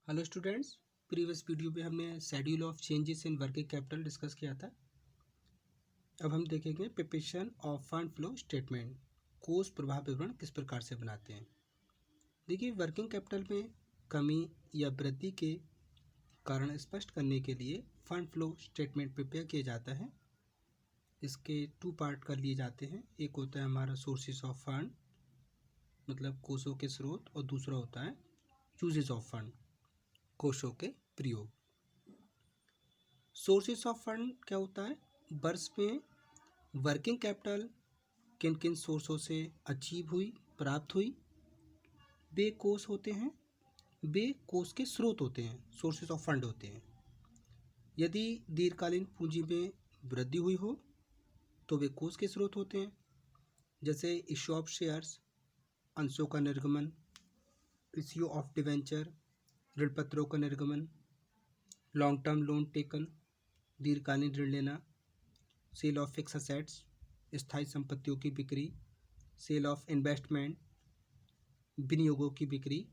Hello students, previous video में हमने schedule of changes in working capital discuss किया था। अब हम देखेंगे preparation of fund flow statement, कोष प्रवाह विवरण किस प्रकार से बनाते हैं। देखिए, वर्किंग कैपिटल में कमी या वृद्धि के कारण स्पष्ट करने के लिए फंड फ्लो स्टेटमेंट प्रिपेयर किया जाता है। इसके टू पार्ट कर लिए जाते हैं। एक होता है हमारा सोर्सेज ऑफ फंड, मतलब कोषों के स्रोत, और दूसरा होता है यूजेज ऑफ फंड, कोषों के प्रयोग। सोर्सेस ऑफ फंड क्या होता है? वर्ष में वर्किंग कैपिटल किन किन सोर्सों से अचीव हुई, प्राप्त हुई, वे कोष होते हैं, वे कोष के स्रोत होते हैं, सोर्सेस ऑफ फंड होते हैं। यदि दीर्घकालीन पूंजी में वृद्धि हुई हो तो वे कोष के स्रोत होते हैं, जैसे इश्यू ऑफ शेयर्स, अंशों का निर्गमन, इश्यू ऑफ डिवेंचर, ऋण पत्रों का निर्गमन, लॉन्ग टर्म लोन टेकन, दीर्घकालीन ऋण लेना, सेल ऑफ फिक्स असेट्स, स्थायी संपत्तियों की बिक्री, सेल ऑफ इन्वेस्टमेंट, विनियोगों की बिक्री,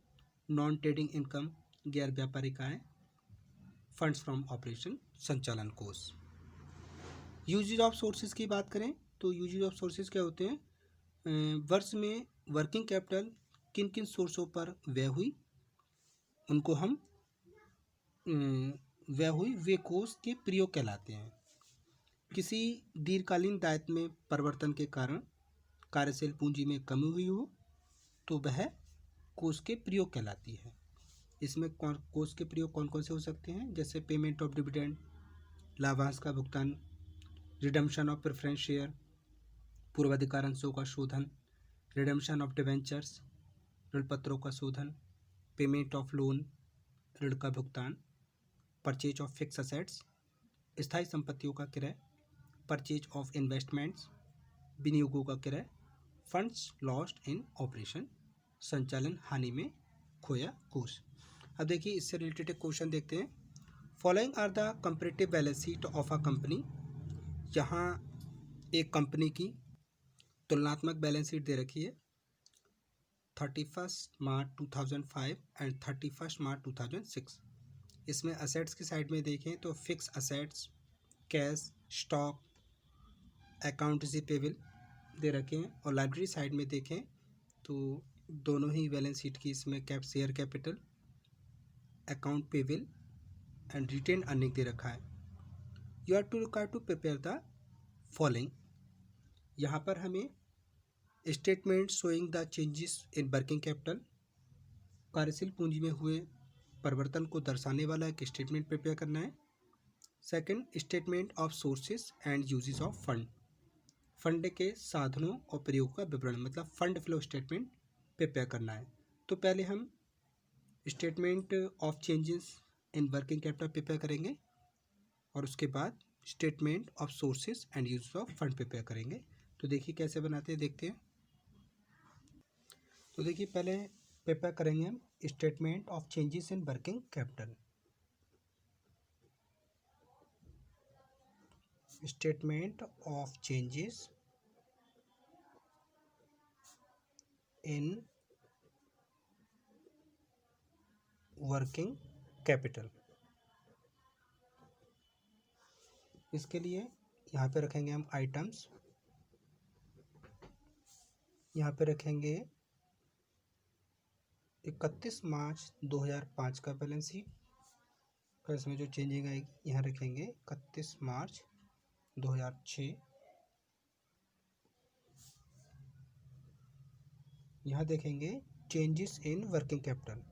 नॉन ट्रेडिंग इनकम, गैर व्यापारिक आय, फंड्स फ्रॉम ऑपरेशन, संचालन कोष। यूजेज ऑफ सोर्सेज की बात करें तो यूजेज ऑफ सोर्सेज क्या होते हैं? वर्ष में वर्किंग कैपिटल किन किन सोर्सों पर व्यय हुई, उनको हम व्यय हुई वे कोष के प्रयोग कहलाते हैं। किसी दीर्घकालीन दायित्व में परिवर्तन के कारण कार्यशील पूंजी में कमी हुई हो तो वह कोष के प्रयोग कहलाती है। इसमें कोष के प्रयोग कौन कौन से हो सकते हैं? जैसे पेमेंट ऑफ डिविडेंड, लाभांश का भुगतान, रिडम्पशन ऑफ प्रेफरेंस शेयर, पूर्वाधिकार अंशों का शोधन, रिडम्पशन ऑफ डिवेंचर्स, ऋण पत्रों का शोधन, पेमेंट ऑफ लोन, ऋण का भुगतान, परचेज ऑफ फिक्स असेट्स, स्थायी संपत्तियों का क्रय, परचेज ऑफ इन्वेस्टमेंट्स, विनियोगों का क्रय, फंड्स लॉस्ट इन ऑपरेशन, संचालन हानि में खोया कोष। अब देखिए, इससे रिलेटेड एक क्वेश्चन देखते हैं। Following are the comparative balance sheet of a company. यहाँ एक कंपनी की तुलनात्मक बैलेंस शीट दे रखी है 31 मार्च 2005 एंड 31 मार्च 2006। इसमें असेट्स की साइड में देखें तो fix assets, cash, stock, account receivable दे रखे हैं, और लाइब्रेरी साइड में देखें तो दोनों ही बैलेंस शीट की इसमें share capital, account payable and retain earning दे रखा है। You are to require to prepare the following. यहाँ पर हमें statement showing the changes in working capital, कार्यशील पूंजी में हुए परिवर्तन को दर्शाने वाला एक स्टेटमेंट प्रिपेयर करना है। Second, statement of sources and uses of fund, fund के साधनों और प्रयोग का विवरण, मतलब फंड फ्लो स्टेटमेंट प्रिपेयर करना है। तो पहले हम statement of changes in working capital prepare करेंगे और उसके बाद statement of sources and uses of fund prepare करेंगे। तो देखिए कैसे बनाते हैं, देखते हैं। तो देखिए, पहले प्रिपेयर करेंगे हम statement of changes in working capital. Statement of changes in working capital. इसके लिए यहाँ पे रखेंगे हम आइटम्स, यहाँ पे रखेंगे 31 मार्च 2005 का बैलेंस शीट, फिर इसमें जो चेंजिंग आएगी यहाँ रखेंगे 31 मार्च 2006। यहाँ देखेंगे changes in working capital,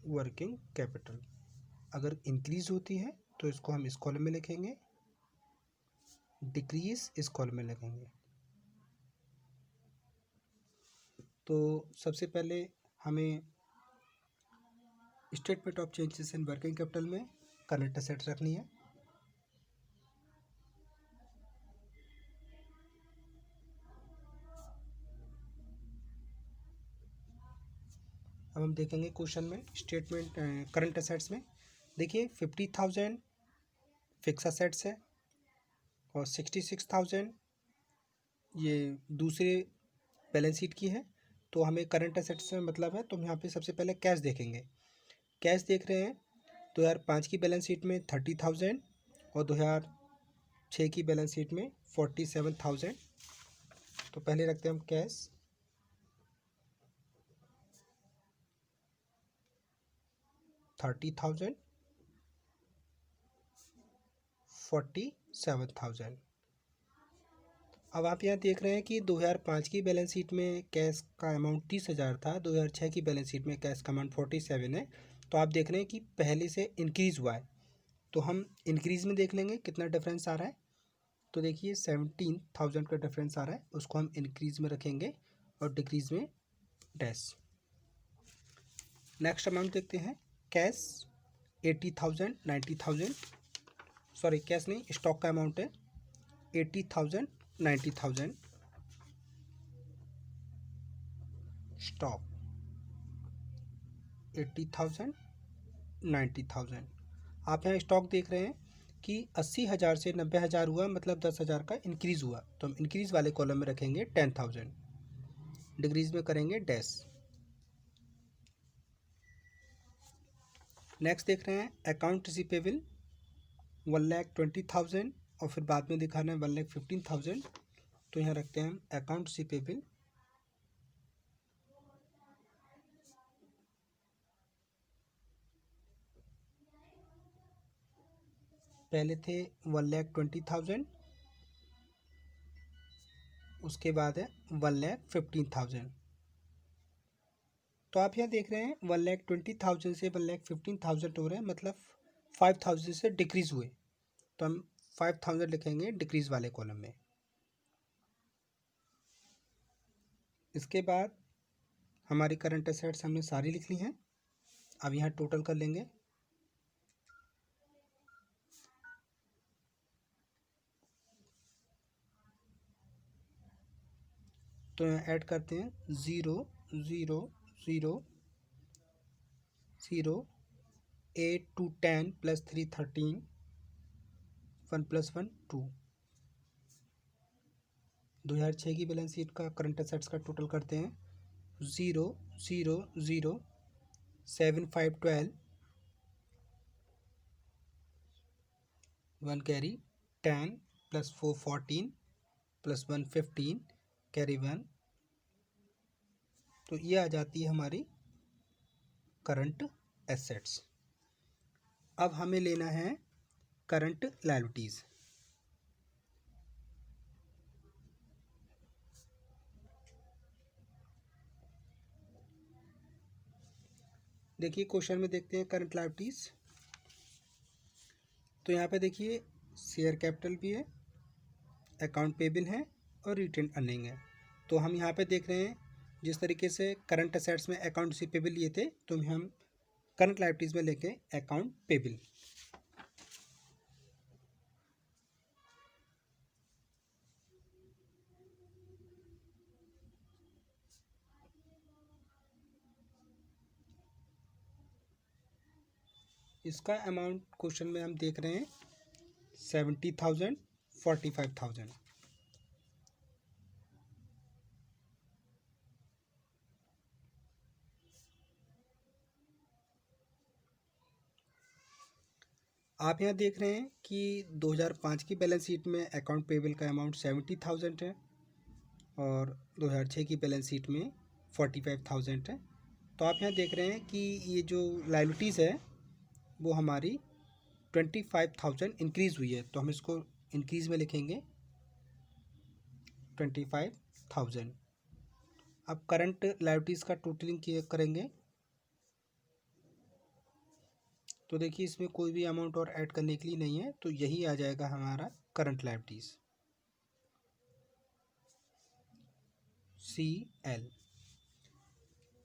working capital अगर इंक्रीज होती है तो इसको हम इस कॉलम में लिखेंगे, डिक्रीज इस कॉलम में लिखेंगे। तो सबसे पहले हमें statement of changes in working capital में करंट असेट्स रखनी है। अब हम देखेंगे क्वेश्चन में स्टेटमेंट करंट असेट्स में। देखिए 50,000 फिक्स असेट्स है और 66,000 ये दूसरे बैलेंस शीट की है, तो हमें करंट एसेट्स से मतलब है, तो हम यहाँ पे सबसे पहले कैश देखेंगे। कैश देख रहे हैं 2005 की बैलेंस शीट में 30,000 और 2006 की बैलेंस शीट में 47,000। तो पहले रखते हैं हम कैश 30,000 47,000। अब आप यहाँ देख रहे हैं कि 2005 की बैलेंस शीट में कैश का अमाउंट 30,000 था, 2006 की बैलेंस शीट में कैश का अमाउंट 47 है। तो आप देख रहे हैं कि पहले से इंक्रीज़ हुआ है, तो हम इंक्रीज़ में देख लेंगे कितना डिफरेंस आ रहा है। तो देखिए 17,000 का डिफरेंस आ रहा है, उसको हम इंक्रीज़ में रखेंगे और डिक्रीज़ में डैश। नेक्स्ट अमाउंट देखते हैं कैश 80,000 90,000, सॉरी कैश नहीं, स्टॉक का अमाउंट है 80,000 90,000। स्टॉक 80,000 90,000। आप यहाँ स्टॉक देख रहे हैं कि 80,000 से 90,000 हुआ, मतलब 10,000 का इंक्रीज़ हुआ, तो हम इंक्रीज़ वाले कॉलम में रखेंगे 10,000, डिक्रीज़ में करेंगे डैश। नेक्स्ट देख रहे हैं अकाउंट रिसीवेबल 1,20,000 और फिर बाद में दिखाना है 1,15,000। तो यहाँ रखते हैं हम अकाउंट रिसीवेबल पहले थे 1,20,000, उसके बाद है 1,15,000। तो आप यहाँ देख रहे हैं 1,20,000 से 1,15,000 हो रहे हैं, मतलब 5,000 से डिक्रीज़ हुए, तो हम 5,000 लिखेंगे डिक्रीज़ वाले कॉलम में। इसके बाद हमारी करंट एसेट्स हमने सारी लिख ली हैं। अब यहाँ टोटल कर लेंगे। तो यहाँ ऐड करते हैं 0 0 0 0 8 2 10 प्लस 3 13 1 प्लस 1 2। 2006 की बैलेंस शीट का करंट एसेट्स का टोटल करते हैं 0 0 0 7 5 12 1 कैरी 10 प्लस 4 14 प्लस 1 15 कैरी 1। तो ये आ जाती है हमारी करंट एसेट्स। अब हमें लेना है करंट लायबिलिटीज़। देखिए क्वेश्चन में देखते हैं करंट लायबिलिटीज़। तो यहाँ पे देखिए शेयर कैपिटल भी है, अकाउंट पेबल है और रिटेन अर्निंग है। तो हम यहाँ पे देख रहे हैं जिस तरीके से करंट असेट्स में अकाउंट रिसीवेबल लिए थे, तो हम करंट लायबिलिटीज़ में लेके अकाउंट पेबल। इसका अमाउंट क्वेश्चन में हम देख रहे हैं 70,000 45,000। आप यहाँ देख रहे हैं कि 2005 की बैलेंस शीट में अकाउंट पेबल का अमाउंट 70,000 है और 2006 की बैलेंस शीट में 45,000 है। तो आप यहाँ देख रहे हैं कि ये जो लायबिलिटीज़ है वो हमारी 25,000 इंक्रीज़ हुई है, तो हम इसको इंक्रीज़ में लिखेंगे 25,000। अब करंट लायबिलिटीज़ का टोटलिंग करेंगे, तो देखिए इसमें कोई भी अमाउंट और ऐड करने के लिए नहीं है, तो यही आ जाएगा हमारा करंट लायबिलिटीज़ CL।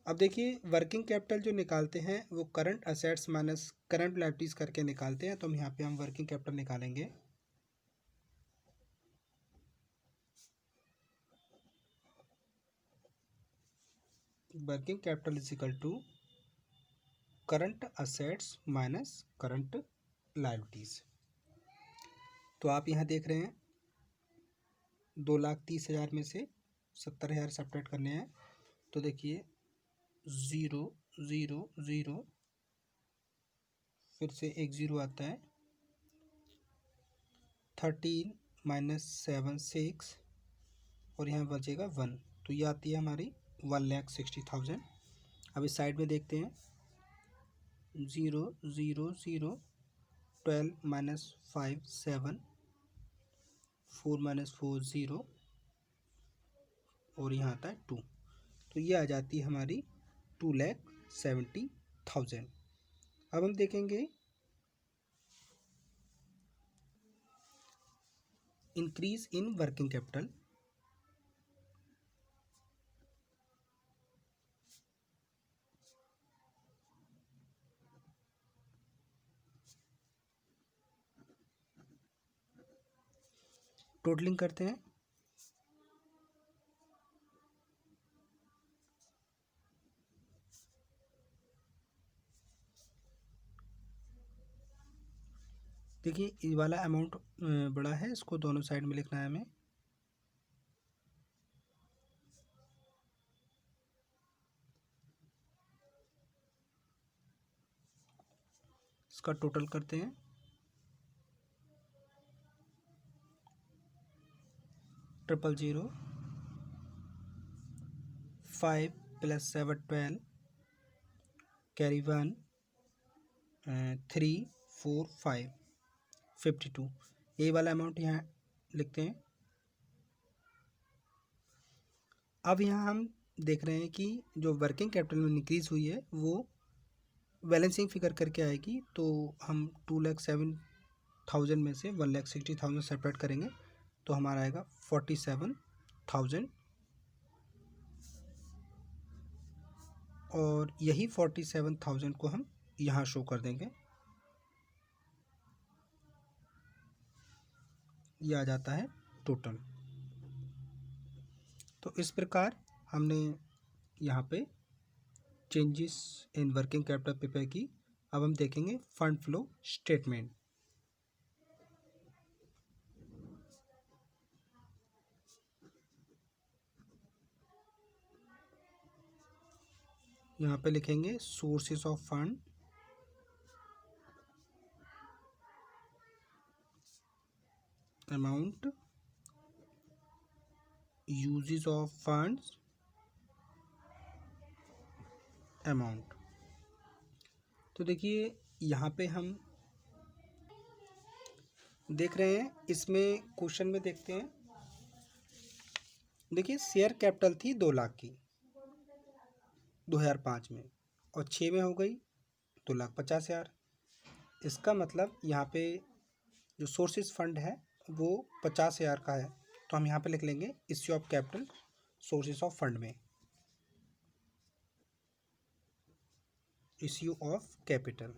अब देखिए वर्किंग कैपिटल जो निकालते हैं वो current assets minus current liabilities करके निकालते हैं। तो हम यहाँ पे हम वर्किंग कैपिटल निकालेंगे। Working capital is equal to current assets minus current liabilities. तो आप यहाँ देख रहे हैं 2,30,000 में से 70,000 सब्ट्रैक्ट करने हैं, तो देखिए 0 0 0, फिर से एक 0 आता है, 13 -7 6, और यहाँ बचेगा 1। तो ये आती है हमारी 1,60,000। अब इस साइड में देखते हैं, 0 0 0, 12 - 5 7, 4 - 4 0, और यहाँ आता है 2। तो ये आ जाती है हमारी 2,70,000। अब हम देखेंगे increase in working capital. Totalling करते हैं। देखिए ये वाला अमाउंट बड़ा है, इसको दोनों साइड में लिखना है हमें। इसका टोटल करते हैं। Triple 0, 5 + 7 12, carry 1, 3 4 5, 52। ये वाला अमाउंट यहाँ लिखते हैं। अब यहाँ हम देख रहे हैं कि जो वर्किंग कैपिटल में इंक्रीज हुई है वो बैलेंसिंग फिगर करके आएगी। तो हम 2,07,000 में से 1,60,000 सेपरेट करेंगे, तो हमारा आएगा 47,000, और यही 47,000 को हम यहाँ शो कर देंगे। ये आ जाता है टोटल। तो इस प्रकार हमने यहाँ पे changes in working capital prepare की। अब हम देखेंगे फंड फ्लो स्टेटमेंट। यहाँ पे लिखेंगे sources of fund, amount, uses of funds, amount. तो देखिए यहाँ पे हम देख रहे हैं, इसमें क्वेश्चन में देखते हैं। देखिए शेयर कैपिटल थी 2 लाख की 2005 में, और 6 में हो गई 2,50,000। इसका मतलब यहाँ पे जो सोर्सेज फंड है वो 50,000 का है। तो हम यहाँ पे लिख लेंगे issue of capital sources of fund में, इश्यू ऑफ कैपिटल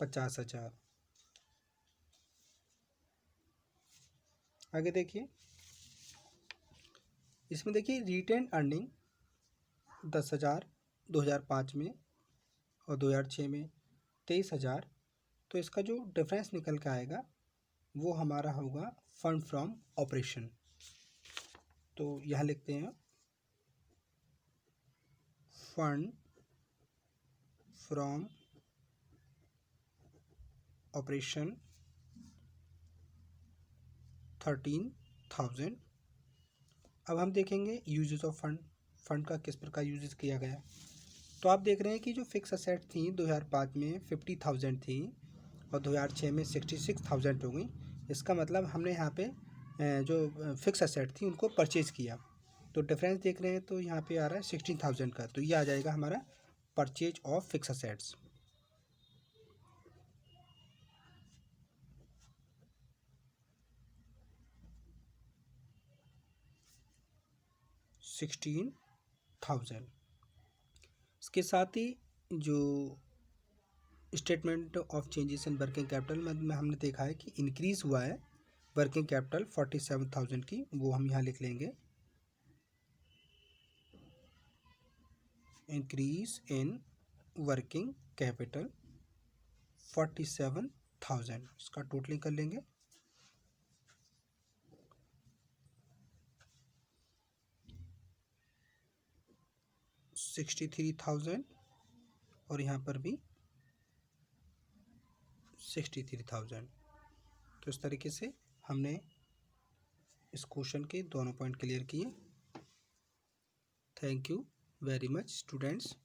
50,000। आगे देखिए, इसमें देखिए रिटेन अर्निंग 10,000 2005 में, और 2006 में 23,000। तो इसका जो डिफरेंस निकल के आएगा वो हमारा होगा फंड फ्रॉम ऑपरेशन। तो यहाँ लिखते हैं फंड फ्रॉम ऑपरेशन 13,000। अब हम देखेंगे यूजेस ऑफ फंड, फंड का किस प्रकार यूजेस किया गया। तो आप देख रहे हैं कि जो फिक्स असेट थी 2005 में 50,000 थी, और 2006 में 66,000 हो गई। इसका मतलब हमने यहाँ पे जो फिक्स असेट थी उनको परचेज किया। तो डिफरेंस देख रहे हैं, तो यहाँ पे आ रहा है 16,000 का। तो ये आ जाएगा हमारा परचेज ऑफ फिक्स असेट्स। इसके साथ ही जो statement of changes in working capital में हमने देखा है कि इंक्रीज हुआ है वर्किंग कैपिटल 47,000 की, वो हम यहाँ लिख लेंगे इंक्रीज इन वर्किंग कैपिटल 47,000। इसका टोटलिंग कर लेंगे। 63,000 और यहाँ पर भी 63,000। तो इस तरीके से हमने इस क्वेश्चन के दोनों पॉइंट क्लियर किए। Thank you very much students.